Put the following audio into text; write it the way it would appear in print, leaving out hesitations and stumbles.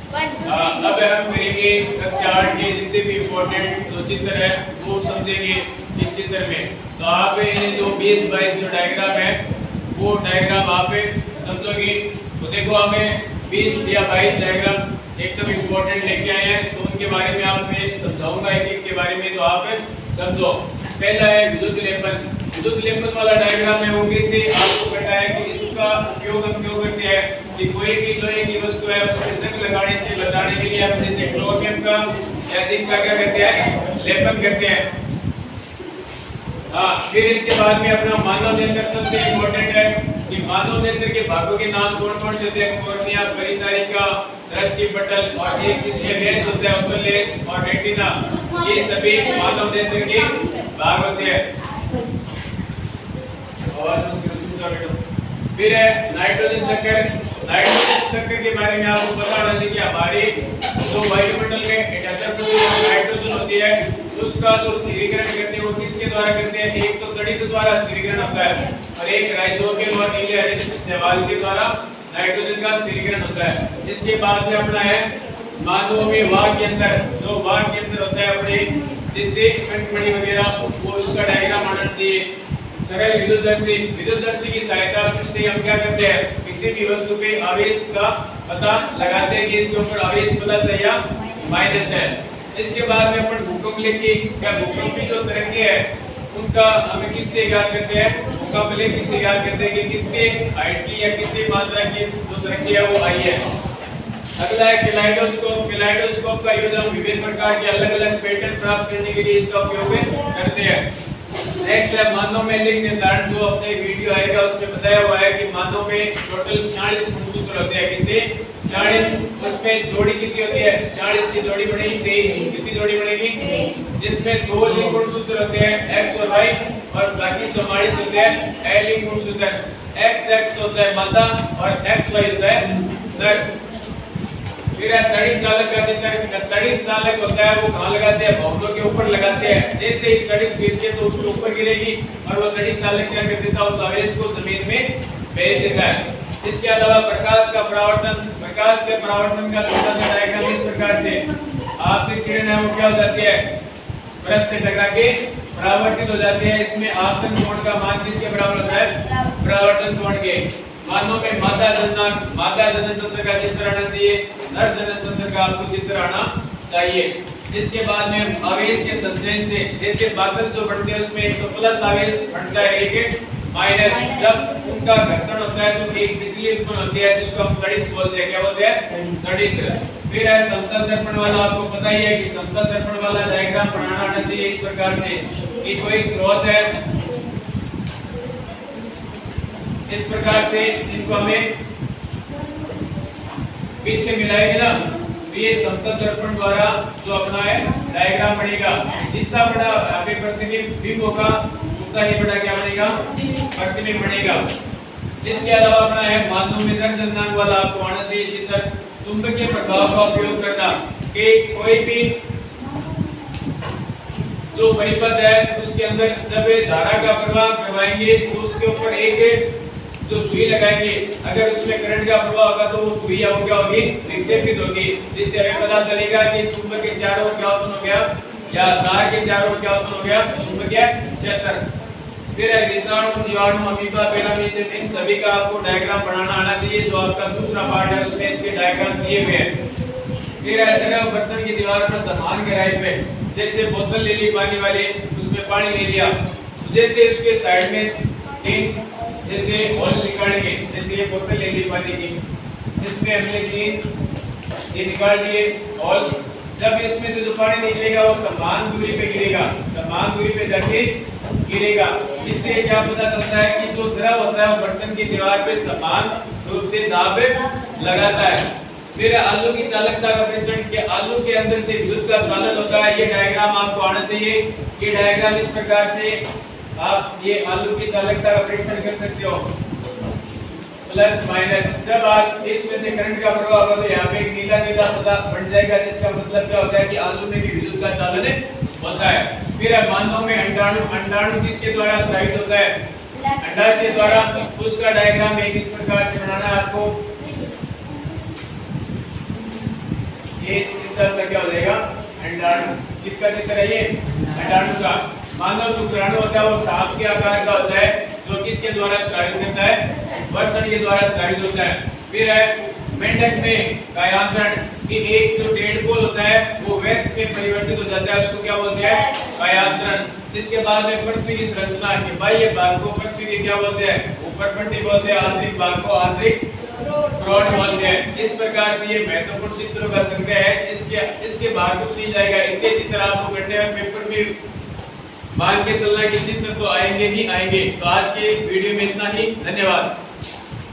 अब हम करेंगे कक्षा 8 के जितने भी इम्पोर्टेंट जो चित्र है वो समझेंगे इस चित्र में। तो आप ये जो 20-22 जो डायग्राम है वो डायग्राम आप समझोगे। तो देखो हमें 20 या 22 डायग्राम एकदम इम्पोर्टेंट लेके आए हैं, तो उनके बारे में आप मैं समझाऊंगा एक एक के बारे में, तो आप समझो। पहला है विद्युत लेपन। विद्युत लेपन वाला डायग्राम है वो कैसे आपको पता है कि इसका उपयोग हम क्यों करते हैं कि कोई भी लोहे की वस्तु है उसमें जंग लगाने से बचाने के लिए हम जैसे क्रोमियम का या जिंक का क्या करते हैं, लेपन करते हैं। हाँ, फिर इसके बाद में अपना मानव नेत्र सबसे इम्पोर्टेंट है कि मानव नेत्र के भागों के नाम कौन कौन से होते हैं? कॉर्निया, परिधारिका, दृष्टि पटल और एक इसमें लेंस होता है, ओपन लेंस और रेटिना। ये सभी मानव नेत्र के भाग होते हैं। और फिर है नाइट्रोजन चक्कर। नाइट्रोजन चक्कर के बारे में आपको पता होना चाहिए कि हमारे जो वायुमंडल में 78% नाइट्रोजन होती है उसका जो स्थिरीकरण करते हैं वो किसके द्वारा करते हैं? एक तो तड़ित द्वारा स्थिरीकरण होता है और एक राइजोबियम और नीले हरे शैवाल के द्वारा नाइट्रोजन का स्थिरीकरण होता है। इसके बाद में अपना है मानव में वाग के अंदर, जो वाग के अंदर होता है अपने जिससे कंठमणि वगैरह वो उसका डायग्राम आना चाहिए। सरल विद्युतदर्शी। विद्युतदर्शी की सहायता से हम क्या करते हैं? किसी भी वस्तु पे आवेश का पता लगाते हैं कि इसके ऊपर आवेश प्लस है या माइनस है। इसके बाद में अपन भूकंप लेके क्या भूकंप की जो तरंगे है उनका हमें किससे ज्ञात करते हैं? भूकंप लेके किससे ज्ञात करते हैं कि कितने हाइट की या कितनी मात्रा की जो तरंगे है वो आई है। अगला है कैलाइडोस्कोप। कैलाइडोस्कोप का यूज हम विभिन्न प्रकार के अलग अलग पैटर्न प्राप्त करने के लिए इसका उपयोग करते हैं। नेक्स्ट है मानव में लिंग निर्धारण। जो अपने वीडियो आएगा उसमें बताया हुआ है कि मानव में टोटल 46 गुणसूत्र होते हैं। कितने? 40। उसमें जोड़ी कितनी होती है? 40 की जोड़ी बनेगी 23। कितनी जोड़ी बनेगी? जिसमें 2 लिंग गुणसूत्र होते हैं, x और y, और बाकी 44 होते हैं अलिंग गुणसूत्र। x होता है मादा और xy होता है नर। फिर तड़ित चालक का चित्र। तड़ित चालक होता है वो कहाँ लगाते हैं? भवनों के ऊपर लगाते हैं। जैसे ही तड़ित गिरती है तो उसके ऊपर गिरेगी और वो तड़ित चालक क्या कर देता है? उस आवेश को जमीन में भेज देता है। इसके अलावा प्रकाश का परावर्तन। प्रकाश के परावर्तन का छोटा सा डायग्राम इस प्रकार से। आपतित किरण है वो क्या हो जाती है? ब्रश से टकरा के परावर्तित हो जाती है। इसमें आपतन कोण का मान किसके बराबर होता है? परावर्तन कोण के। मानव में मादा जनन तंत्र का चित्र आना चाहिए, नर जनन तंत्र का आपको चित्र आना चाहिए। इसके बाद में आवेश के संचयन से जैसे बादल जो बनते हैं उसमें एक तो प्लस आवेश बनता है, एक माइनस। जब उनका घर्षण होता है तो एक बिजली उत्पन्न होती है जिसको हम तड़ित बोलते हैं। क्या बोलते हैं? तड़ित। फिर है समतल दर्पण वाला। आपको पता ही है कि समतल दर्पण वाला डायग्राम बनाना आना चाहिए इस प्रकार से कि कोई स्रोत है इस प्रकार से इनको हमें पीछे मिलाएंगे ना तो ये समतल दर्पण द्वारा जो अपना है डायग्राम बनेगा। जितना बड़ा यहाँ पे प्रतिबिंब होगा उतना ही बड़ा क्या बनेगा? प्रतिबिंब बनेगा। इसके अलावा अपना है मानव में नर जननांग वाला आपको आना चाहिए चित्र। चुंबकीय प्रभाव का उपयोग करना कि कोई भी जो परिपथ है उसके अंदर जब धारा का प्रवाह करवाएंगे तो उसके ऊपर एक जो सुई लगाएंगे, अगर उसमें करंट का प्रवाह होगा तो वो सुई क्या होगी? विक्षेपित होगी। जिससे हमें पता चलेगा कि चुंबक के चारों ओर क्या उत्पन्न हो गया या तार के चारों ओर क्या उत्पन्न हो गया? चुंबकीय क्षेत्र। फिर है विषाणु, जीवाणु, अमीबा, पैरामीशियम, इन सभी का आपको डायग्राम बनाना आना चाहिए। जो आपका दूसरा पार्ट है उसमें इसके डायग्राम दिए हुए हैं। फिर ऐसे है बर्तन की दीवार पर समान गहराई पे, जैसे बोतल ले ली पानी वाले, उसमें पानी ले लिया, जैसे उसके साइड में 3 जैसे होल निकालेंगे। जैसे ये बोतल ले ली पानी की, इसमें हमने 3 ये निकाल दिए होल। जब इसमें से जो पानी निकलेगा वो समान दूरी पे गिरेगा, समान दूरी पे जाके गिरेगा। इससे क्या पता चलता है कि जो द्रव होता है वो बर्तन की दीवार पे समान रूप से दाब लगाता है। फिर आलू की चालकता का परीक्षण कि आलू के अंदर से विद्युत का चालन होता है। ये डायग्राम आपको आना चाहिए। ये डायग्राम इस प्रकार से आप ये आलू की चालकता का परीक्षण कर सकते हो, प्लस माइनस। जब आप इसमें से करंट का प्रवाह होगा तो यहाँ पे एक नीला नीला पता बन जाएगा, जिसका मतलब क्या होता है कि आलू में भी विद्युत का चालन होता है। फिर मानव में अंडाणु, अंडाणु किसके द्वारा स्रावित होता है? अंडाशय द्वारा। उसका डायग्राम एक इस प्रकार से बनाना है आपको। ये सीधा सा क्या हो जाएगा अंडाणु। किसका चित्र है ये अंडाणु का। मानव शुक्राणु होता है वो सांप के आकार का होता है जो किसके द्वारा स्रावित होता है वर्षण के द्वारा स्रावित होता है। फिर है मेंढक में कायांतरण कि एक जो टेडपोल होता है वो वैक्स में परिवर्तित हो जाता है उसको क्या बोलते हैं कायांतरण। इसके बाद में पृथ्वी की संरचना के बाह्य भाग को पृथ्वी के क्या बोलते हैं ऊपर पट्टी बोलते हैं, आंतरिक भाग को आंतरिक प्रोड बोलते हैं। इस प्रकार से ये महत्वपूर्ण चित्रों का संग्रह है। इसके बाहर कुछ नहीं जाएगा। इनके चित्र आपको करने हैं पेपर में मान के चलना कि चित्र तो आएंगे ही आएंगे। तो आज के वीडियो में इतना ही। धन्यवाद।